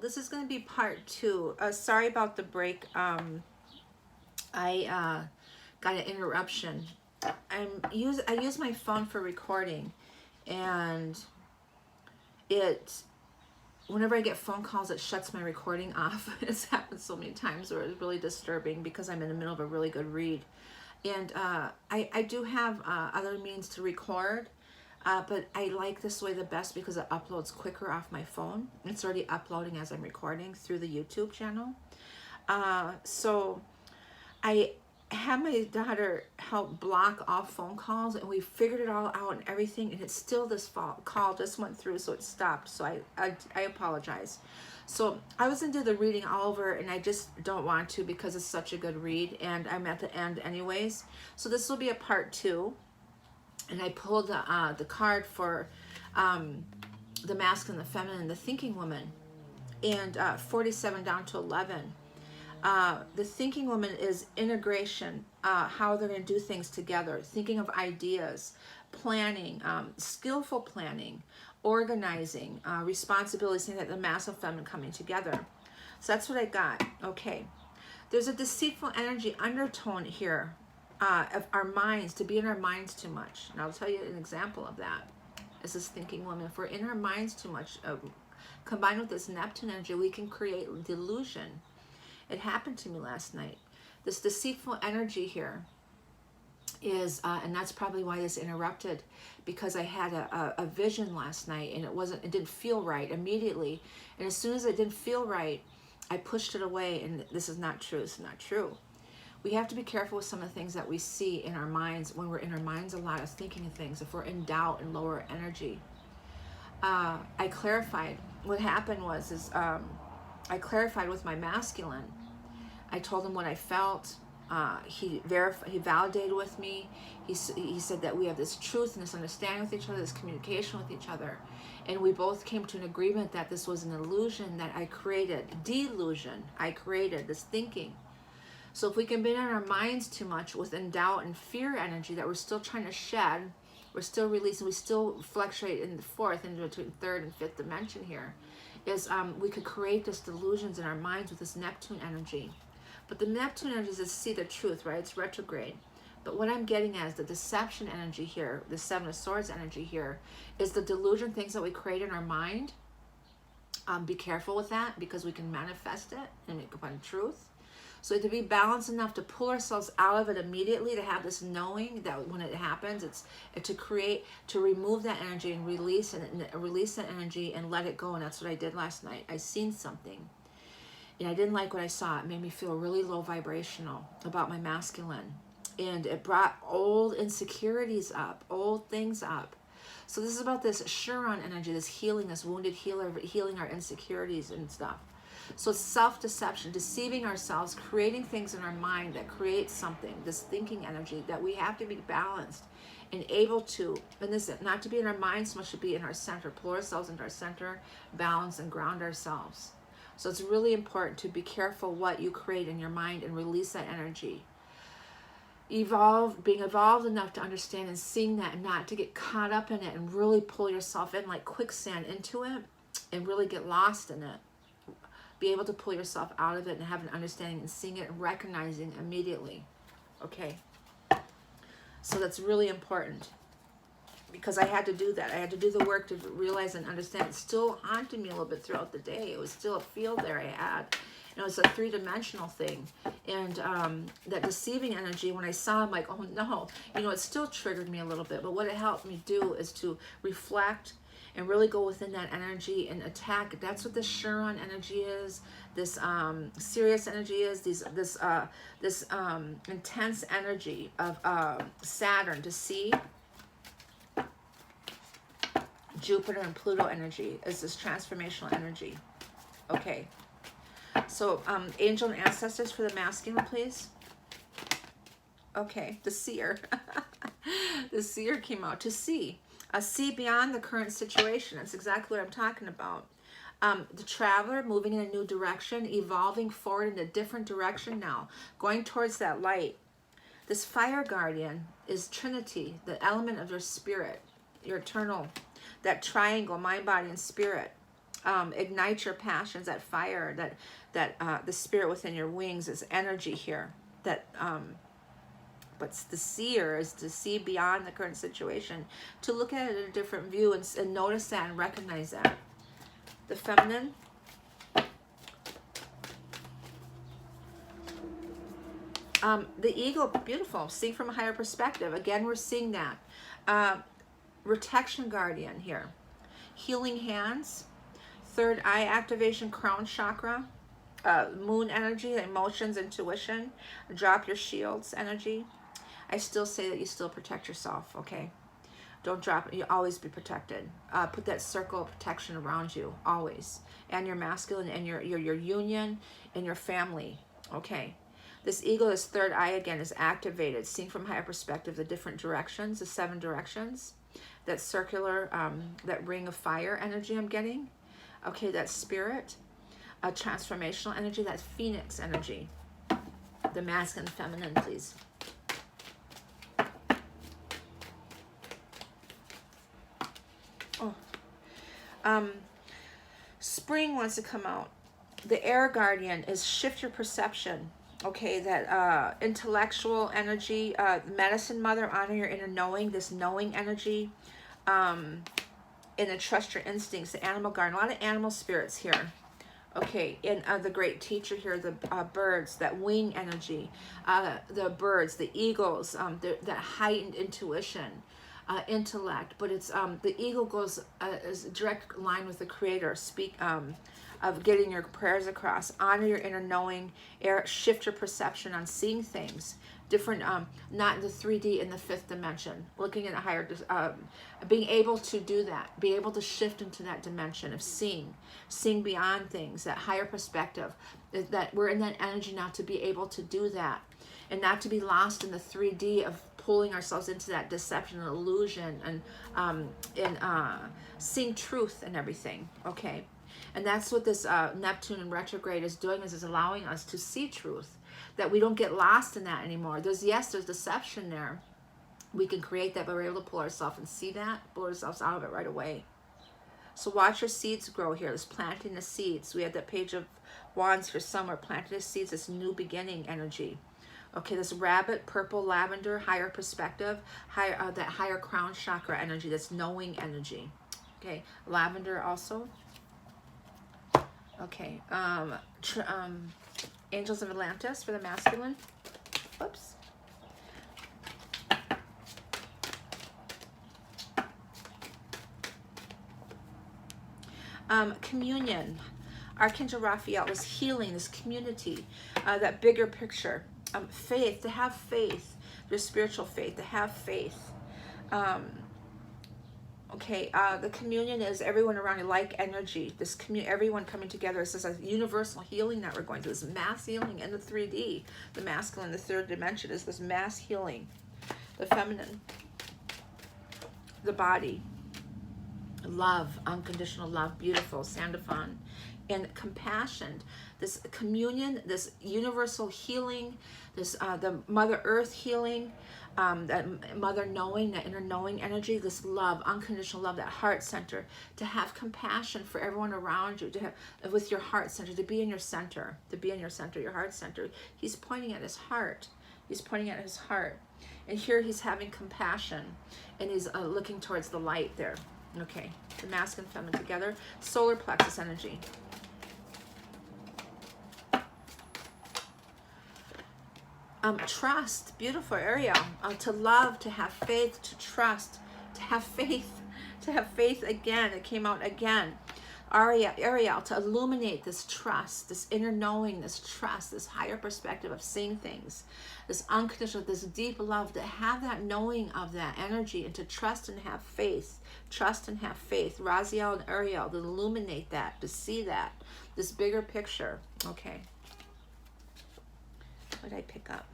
this is going to be part 2. Sorry about the break. I got an interruption. I use my phone for recording, and whenever I get phone calls, it shuts my recording off. It's happened so many times where it's really disturbing because I'm in the middle of a really good read. And I do have other means to record, but I like this way the best because it uploads quicker off my phone. It's already uploading as I'm recording through the YouTube channel. So I had my daughter help block off phone calls, and we figured it all out and everything, and it's still this call just went through, so it stopped. So I apologize. So I was into the reading all over, and I just don't want to because it's such a good read, and I'm at the end anyways. So this will be a part 2, and I pulled the card for the masculine, the feminine, the thinking woman, and 47 down to 11. The thinking woman is integration, how they're going to do things together, thinking of ideas, planning, skillful planning, organizing, responsibility, seeing that the masculine feminine coming together. So that's what I got. Okay. There's a deceitful energy undertone here of our minds, to be in our minds too much. And I'll tell you an example of that. As this thinking woman, if we're in our minds too much, combined with this Neptune energy, we can create delusion. It happened to me last night. This deceitful energy here is, and that's probably why this interrupted, because I had a vision last night, and it didn't feel right immediately. And as soon as it didn't feel right, I pushed it away, and this is not true. It's not true. We have to be careful with some of the things that we see in our minds. When we're in our minds a lot of thinking of things, if we're in doubt and lower energy. I clarified. What happened was, I clarified with my masculine. I told him what I felt. He validated with me. He said that we have this truth and this understanding with each other, this communication with each other. And we both came to an agreement that this was an illusion that I created, delusion. I created this thinking. So if we can be in our minds too much within doubt and fear energy that we're still trying to shed, we're still releasing, we still fluctuate in the fourth, into between third and fifth dimension here, is we could create this delusions in our minds with this Neptune energy. But the Neptune energy is to see the truth, right? It's retrograde. But what I'm getting at is the deception energy here, the Seven of Swords energy here, is the delusion things that we create in our mind. Be careful with that, because we can manifest it and make upon truth. So to be balanced enough to pull ourselves out of it immediately, to have this knowing that when it happens, it's to remove that energy and release that energy and let it go. And that's what I did last night. I seen something, and I didn't like what I saw. It made me feel really low vibrational about my masculine, and it brought old insecurities up, old things up. So this is about this Chiron energy, this healing, this wounded healer, healing our insecurities and stuff. So it's self-deception, deceiving ourselves, creating things in our mind that create something, this thinking energy, that we have to be balanced and able to, and this, not to be in our minds so much, to be in our center, pull ourselves into our center, balance and ground ourselves. So it's really important to be careful what you create in your mind and release that energy. Being evolved enough to understand and seeing that, and not to get caught up in it and really pull yourself in like quicksand into it and really get lost in it. Be able to pull yourself out of it and have an understanding and seeing it and recognizing immediately. Okay. So that's really important, because I had to do that. I had to do the work to realize and understand. It still haunted me a little bit throughout the day. It was still a field there I had. You know, it's a 3-dimensional thing. And that deceiving energy, when I saw, I'm like, oh no. You know, it still triggered me a little bit. But what it helped me do is to reflect and really go within that energy and attack. That's what this Chiron energy is. This Sirius energy is. This intense energy of Saturn to see. Jupiter and Pluto energy is this transformational energy. Okay. So angel and ancestors for the masculine, please. Okay. The seer. The seer came out. To see. See beyond the current situation. That's exactly what I'm talking about. The traveler moving in a new direction, evolving forward in a different direction now, going towards that light. This fire guardian is Trinity, the element of your spirit, your eternal, that triangle, mind, body, and spirit. Ignite your passions, that fire, the spirit within your wings is energy here. That but the seer is to see beyond the current situation, to look at it in a different view and notice that and recognize that. The feminine. The eagle, beautiful. Seeing from a higher perspective. Again, we're seeing that. Protection guardian here. Healing hands. Third eye activation, crown chakra. Moon energy, emotions, intuition. Drop your shields energy. I still say that you still protect yourself, okay? Don't drop it. You always be protected. Put that circle of protection around you, always. And your masculine and your union and your family, okay? This eagle, this third eye again is activated, seeing from higher perspective the different directions, the 7 directions, that circular, that ring of fire energy I'm getting. Okay, that spirit, a transformational energy, that phoenix energy. The masculine, feminine, please. Oh, spring wants to come out. The air guardian is shift your perception. Okay, that intellectual energy, medicine mother, honor your inner knowing, this knowing energy, and then trust your instincts, the animal guardian, a lot of animal spirits here. Okay, and the great teacher here, the birds, that wing energy, the birds, the eagles, that heightened intuition, intellect, but it's the eagle goes is a direct line with the creator, of getting your prayers across. Honor your inner knowing, shift your perception on seeing things different, not in the 3D, in the 5th dimension, looking at a higher, being able to do that, be able to shift into that dimension of seeing beyond things, that higher perspective, that we're in that energy now to be able to do that, and not to be lost in the 3D of pulling ourselves into that deception and illusion, and seeing truth and everything, okay? And that's what this Neptune in retrograde is doing, is allowing us to see truth, that we don't get lost in that anymore. There's deception there. We can create that, but we're able to pull ourselves and see that, pull ourselves out of it right away. So watch your seeds grow here. This planting the seeds. We had that page of wands for summer, planting the seeds, this new beginning energy. Okay, this rabbit, purple, lavender, higher perspective, higher, that higher crown chakra energy, that's knowing energy. Okay, lavender also. Okay, Angels of Atlantis for the masculine. Whoops. Communion. Archangel Raphael is healing this community, that bigger picture. Faith, to have faith, your spiritual faith, to have faith. Okay, the communion is everyone around you, like energy. This everyone coming together. This is a universal healing that we're going through. This mass healing in the 3D. The masculine, the 3rd dimension, is this mass healing. The feminine, the body, love, unconditional love, beautiful, Sandafon, and compassion. This communion, this universal healing, this the Mother Earth healing. That mother knowing, that inner knowing energy, this love, unconditional love, that heart center, to have compassion for everyone around you, to have, with your heart center, to be in your center, your heart center. He's pointing at his heart. He's pointing at his heart. And here he's having compassion, and he's looking towards the light there. Okay, the masculine and feminine together. Solar plexus energy. Trust, beautiful Ariel, to love, to have faith, to trust, to have faith again. It came out again. Ariel, to illuminate this trust, this inner knowing, this trust, this higher perspective of seeing things, this unconditional, this deep love, to have that knowing of that energy, and to trust and have faith. Trust and have faith. Raziel and Ariel, to illuminate that, to see that, this bigger picture. Okay. What did I pick up?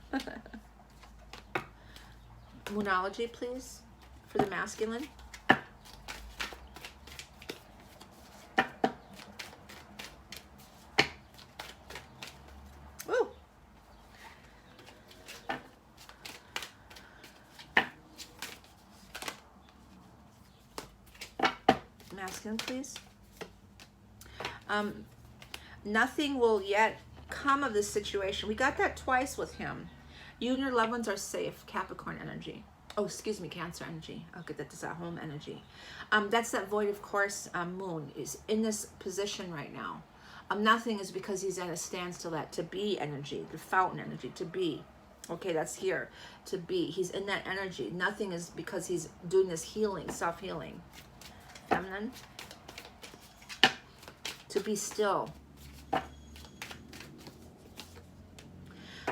Moonology, please, for the masculine. Woo! Masculine, please. Nothing will yet come of this situation. We got that twice with him. You and your loved ones are safe. Capricorn energy. Oh, excuse me, Cancer energy. I'll get that to that home energy. That's that void of course. Moon is in this position right now. Nothing is because he's at a standstill. That to be energy, the fountain energy, to be. Okay, that's here. To be. He's in that energy. Nothing is because he's doing this healing, self-healing. Feminine. To be still.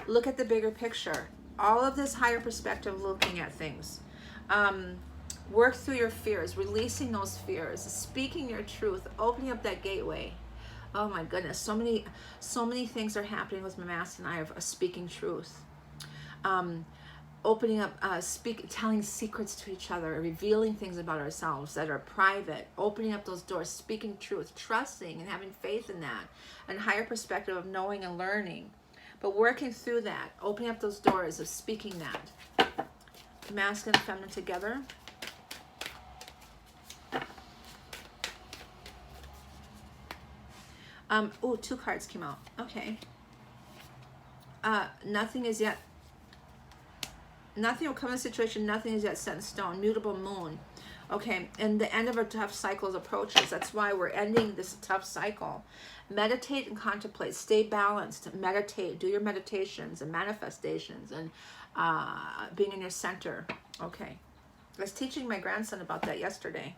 Look at the bigger picture. All of this higher perspective, looking at things. Work through your fears, releasing those fears, speaking your truth, opening up that gateway. Oh my goodness, so many things are happening with my master and I of speaking truth. Opening up, telling secrets to each other, revealing things about ourselves that are private, opening up those doors, speaking truth, trusting and having faith in that, and higher perspective of knowing and learning. But working through that, opening up those doors of speaking that. Masculine and feminine together. Oh, 2 cards came out. Okay. Nothing is yet. Nothing will come in the situation. Nothing is yet set in stone. Mutable moon. Okay, and the end of a tough cycle approaches. That's why we're ending this tough cycle. Meditate and contemplate. Stay balanced. Meditate. Do your meditations and manifestations and being in your center. Okay. I was teaching my grandson about that yesterday.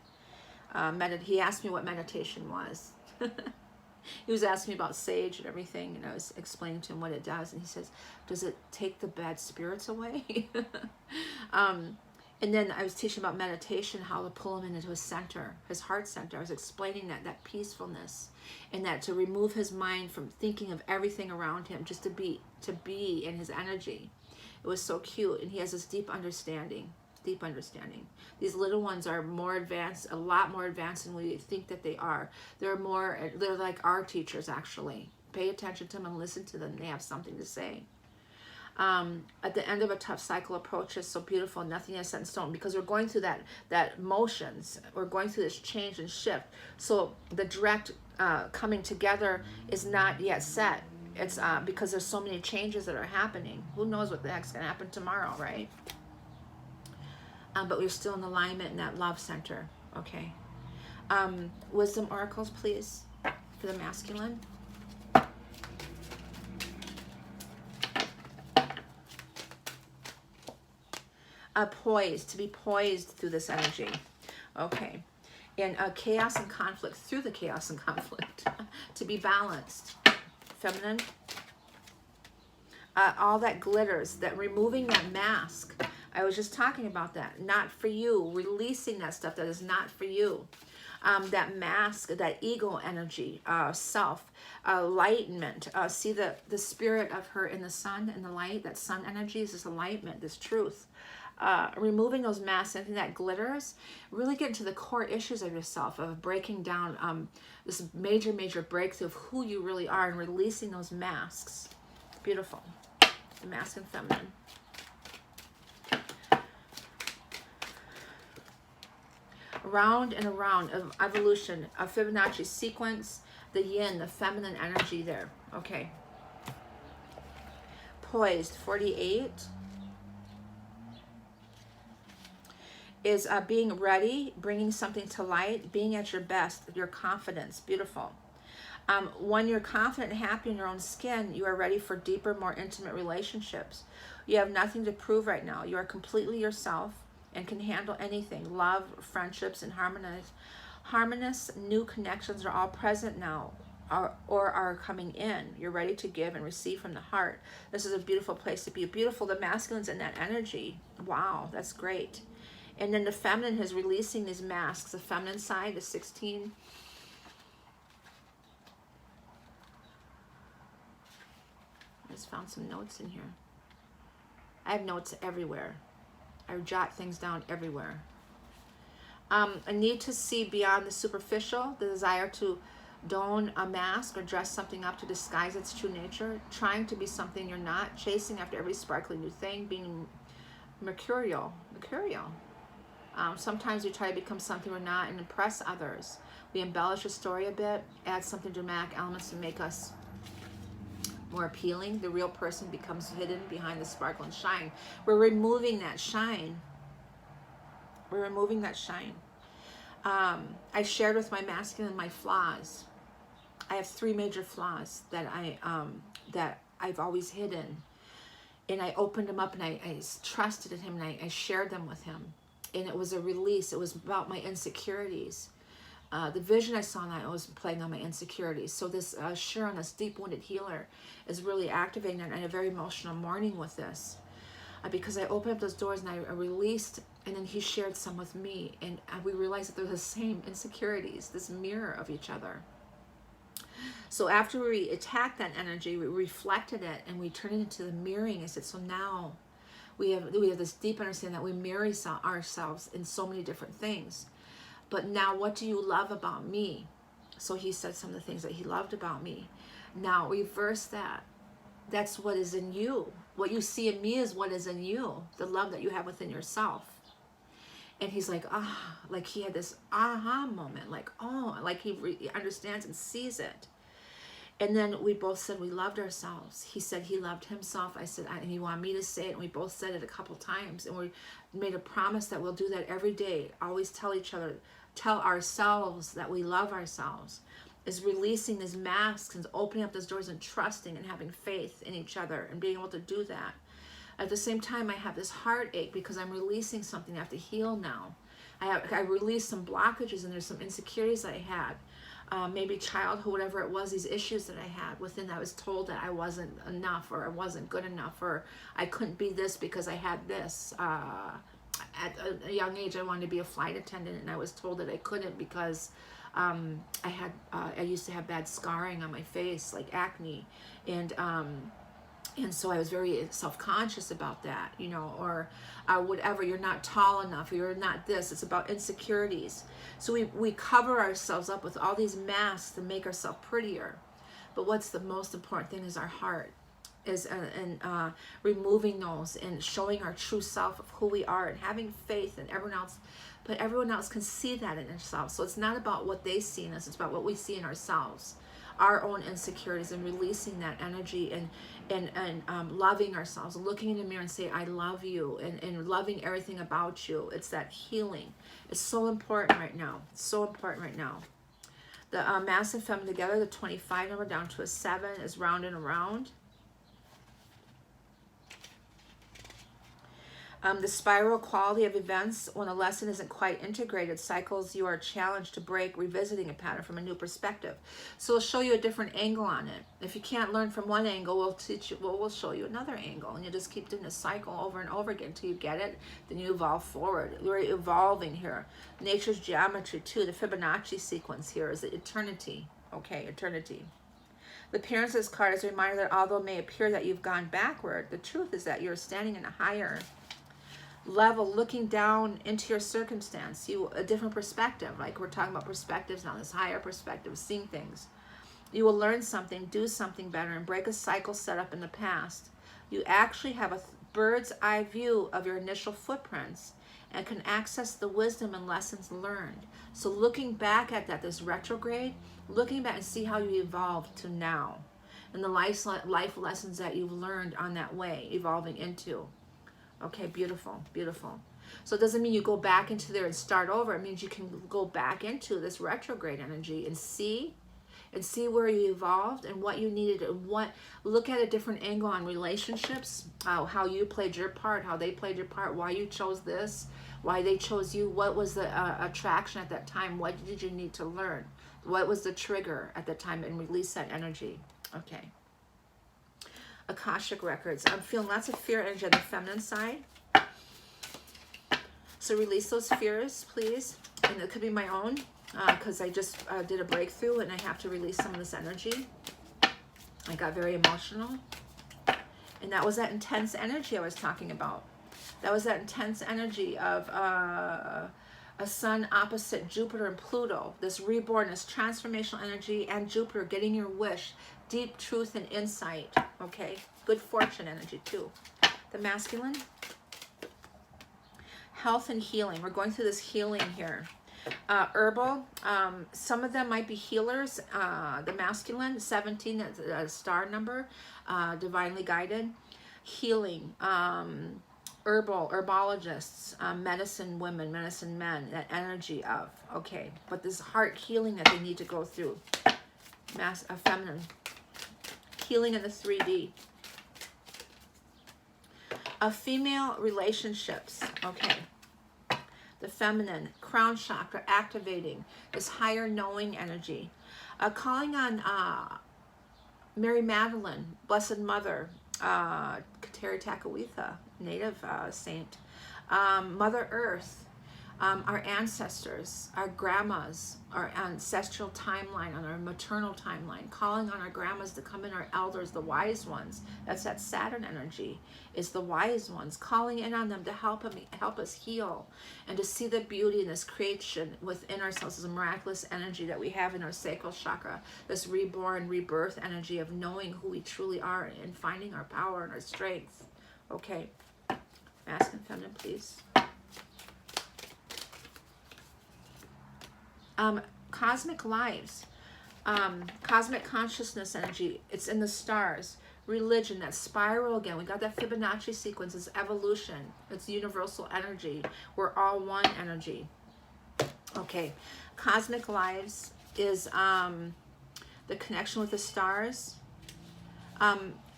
He asked me what meditation was. He was asking me about sage and everything, and I was explaining to him what it does, and he says, does it take the bad spirits away? And then I was teaching about meditation, how to pull him into his center, his heart center. I was explaining that peacefulness, and that to remove his mind from thinking of everything around him, just to be in his energy. It was so cute, and he has this deep understanding. These little ones are more advanced, a lot more advanced than we think that they are. They're like our teachers, actually. Pay attention to them and listen to them. They have something to say. At the end of a tough cycle approaches, so beautiful, nothing is set in stone, because we're going through that motions. We're going through this change and shift. So the direct coming together is not yet set. It's because there's so many changes that are happening. Who knows what the heck's going to happen tomorrow, right? But we're still in alignment in that love center. Okay. Wisdom oracles, please, for the masculine. Poised, to be poised through this energy. Okay. And chaos and conflict, through the chaos and conflict. To be balanced. Feminine. All that glitters, that removing that mask. I was just talking about that. Not for you. Releasing that stuff that is not for you. That mask, that ego energy, self, enlightenment. See the spirit of her in the sun and the light. That sun energy is this enlightenment, this truth. Removing those masks, anything that glitters. Really get into the core issues of yourself, of breaking down this major breakthrough of who you really are, and releasing those masks. Beautiful. The masculine, feminine. Round and around of evolution, a Fibonacci sequence, the yin, the feminine energy there. Okay. Poised, 48. Is being ready, bringing something to light, being at your best, your confidence. Beautiful. When you're confident and happy in your own skin, you are ready for deeper, more intimate relationships. You have nothing to prove right now. You are completely yourself and can handle anything. Love, friendships, and harmonious new connections are all present now, or are coming in. You're ready to give and receive from the heart. This is a beautiful place to be. Beautiful. The masculine's in that energy. Wow, that's great. And then the feminine is releasing these masks. The feminine side, the 16. I just found some notes in here. I have notes everywhere. I jot things down everywhere. A need to see beyond the superficial, the desire to don a mask or dress something up to disguise its true nature, trying to be something you're not, chasing after every sparkling new thing, being mercurial. Sometimes we try to become something we're not and impress others. We embellish a story a bit, add something dramatic elements to make us more appealing. The real person becomes hidden behind the sparkle and shine. We're removing that shine. We're removing that shine. I shared with my masculine my flaws. I have 3 major flaws that I've always hidden, and I opened them up and I trusted in him, and I shared them with him, and it was a release. It was about my insecurities. The vision I saw that was playing on my insecurities. So this Sharon, this deep wounded healer, is really activating, and I had a very emotional morning with this, because I opened up those doors and I released, and then he shared some with me, and we realized that they're the same insecurities, this mirror of each other. So after we attacked that energy, we reflected it and we turned it into the mirroring. I said, so now we have this deep understanding that we mirror ourselves in so many different things. But now, what do you love about me? So he said some of the things that he loved about me. Now reverse that. That's what is in you. What you see in me is what is in you. The love that you have within yourself. And he's like, like he had this aha moment, like, oh, like he understands and sees it. And then we both said we loved ourselves. He said he loved himself. I said, and he wanted me to say it. And we both said it a couple times. And we made a promise that we'll do that every day. Always tell each other, tell ourselves that we love ourselves. Is releasing these masks and opening up those doors and trusting and having faith in each other and being able to do that. At the same time, I have this heartache because I'm releasing something I have to heal now. I released some blockages, and there's some insecurities that I had. Maybe childhood, whatever it was, these issues that I had within that I was told that I wasn't enough, or I wasn't good enough, or I couldn't be this because I had this. At a young age, I wanted to be a flight attendant, and I was told that I couldn't because I used to have bad scarring on my face, like acne, and so I was very self-conscious about that, you know, or whatever, you're not tall enough, or you're not this. It's about insecurities. So we cover ourselves up with all these masks to make ourselves prettier. But what's the most important thing is our heart, is removing those and showing our true self of who we are and having faith in everyone else. But everyone else can see that in themselves. So it's not about what they see in us, it's about what we see in ourselves. Our own insecurities, and releasing that energy, and loving ourselves, looking in the mirror and say, I love you, and loving everything about you. It's that healing. It's so important right now. It's so important right now. The mass and feminine together, the 25 number down to a 7 is round and around. The spiral quality of events, when a lesson isn't quite integrated, cycles you are challenged to break, revisiting a pattern from a new perspective. So we'll show you a different angle on it. If you can't learn from one angle, we'll teach you. We'll show you another angle, and you just keep doing the cycle over and over again until you get it. Then you evolve forward. We're evolving here. Nature's geometry too. The Fibonacci sequence here is the eternity. Okay, eternity. The appearance of this card is a reminder that although it may appear that you've gone backward, the truth is that you're standing in a higher level, looking down into your circumstance, a different perspective. Like we're talking about perspectives now, this higher perspective, seeing things. You will learn something, do something better, and break a cycle set up in the past. You actually have a bird's eye view of your initial footprints and can access the wisdom and lessons learned. So looking back at that, this retrograde, looking back and see how you evolved to now, and the life lessons that you've learned on that way, evolving into. Okay, beautiful, beautiful. So it doesn't mean you go back into there and start over. It means you can go back into this retrograde energy and see where you evolved and what you needed, and look at a different angle on relationships, how you played your part, how they played your part, why you chose this, why they chose you, what was the attraction at that time, what did you need to learn, what was the trigger at that time, and release that energy. Okay. Akashic records. I'm feeling lots of fear energy on the feminine side. So release those fears, please. And it could be my own, because I just did a breakthrough and I have to release some of this energy. I got very emotional. And that was that intense energy I was talking about. That was that intense energy of a sun opposite Jupiter and Pluto. This reborn, this transformational energy, and Jupiter getting your wish. Deep truth and insight. Okay, good fortune energy too. The masculine, Health and healing. We're going through this healing here. Herbal. Some of them might be healers. The masculine, 17, a star number, divinely guided. Healing. Herbologists, medicine women, medicine men, that energy of, okay. But this heart healing that they need to go through. Feminine. Healing in the 3D. Female relationships, okay. The feminine, crown chakra, activating this higher knowing energy. Calling on Mary Magdalene, Blessed Mother, Kateri Tekakwitha, native saint, Mother Earth, our ancestors, our grandmas, our ancestral timeline, on our maternal timeline, calling on our grandmas to come in, our elders, the wise ones. That's that Saturn energy, is the wise ones, calling in on them to help us heal and to see the beauty in this creation within ourselves, this miraculous energy that we have in our sacral chakra, this reborn, rebirth energy of knowing who we truly are and finding our power and our strength. Okay, masculine and feminine, please. Cosmic lives, cosmic consciousness energy, it's in the stars. Religion, that spiral again, we got that Fibonacci sequence, it's evolution, it's universal energy, we're all one energy. Okay, cosmic lives is the connection with the stars.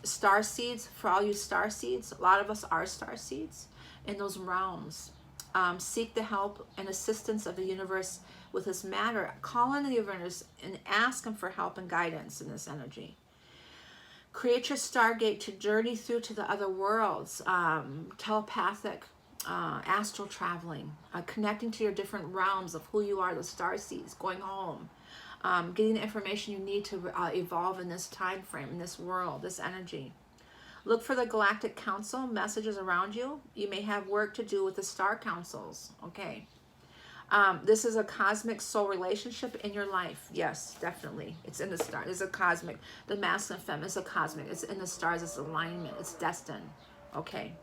Star seeds, for all you star seeds, a lot of us are star seeds in those realms. Seek the help and assistance of the universe with this matter. Call on the universe and ask them for help and guidance in this energy. Create your stargate to journey through to the other worlds. Telepathic, astral traveling, connecting to your different realms of who you are, the star seeds, going home, getting the information you need to evolve in this time frame, in this world, this energy. Look for the Galactic Council messages around you. You may have work to do with the star councils, okay? This is a cosmic soul relationship in your life. Yes, definitely. It's in the stars. It's a cosmic. The masculine and feminine is a cosmic. It's in the stars. It's alignment. It's destined. Okay.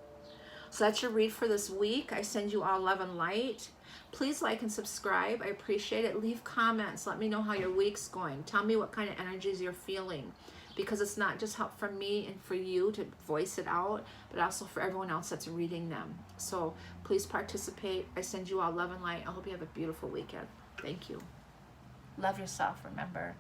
So that's your read for this week. I send you all love and light. Please like and subscribe. I appreciate it. Leave comments. Let me know how your week's going. Tell me what kind of energies you're feeling. Because it's not just help from me and for you to voice it out, but also for everyone else that's reading them. So please participate. I send you all love and light. I hope you have a beautiful weekend. Thank you. Love yourself, remember.